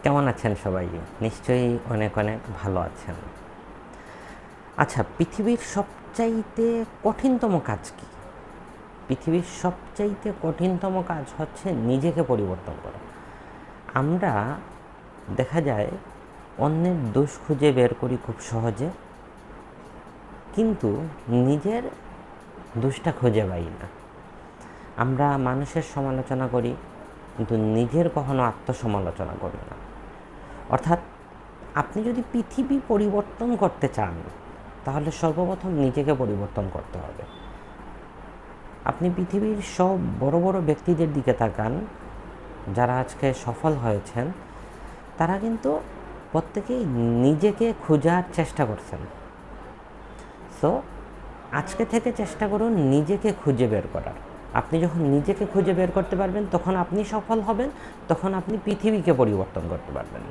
কেমন আছেন সবাই? নিশ্চয়ই অনেক অনেক ভালো আছেন। আচ্ছা, পৃথিবীর সবচাইতে কঠিনতম কাজ কি? পৃথিবীর সবচাইতে কঠিনতম কাজ হচ্ছে নিজেকে পরিবর্তন করা। আমরা দেখা যায় অন্যের দোষ খুঁজে বের করি খুব সহজে, কিন্তু নিজের দোষটা খুঁজে পাই না। আমরা মানুষের সমালোচনা করি, কিন্তু নিজের কখনো আত্মসমালোচনা করি না। অর্থাৎ আপনি যদি পৃথিবী পরিবর্তন করতে চান, তাহলে সর্বপ্রথম নিজেকে পরিবর্তন করতে হবে। আপনি পৃথিবীর সব বড় বড় ব্যক্তিদের দিকে তাকান, যারা আজকে সফল হয়েছেন, তারা কিন্তু প্রত্যেকেই নিজেকে খোঁজার চেষ্টা করছেন। সো আজকে থেকে চেষ্টা করুন নিজেকে খুঁজে বের করার। আপনি যখন নিজেকে খুঁজে বের করতে পারবেন, তখন আপনি সফল হবেন, তখন আপনি পৃথিবীকে পরিবর্তন করতে পারবেন।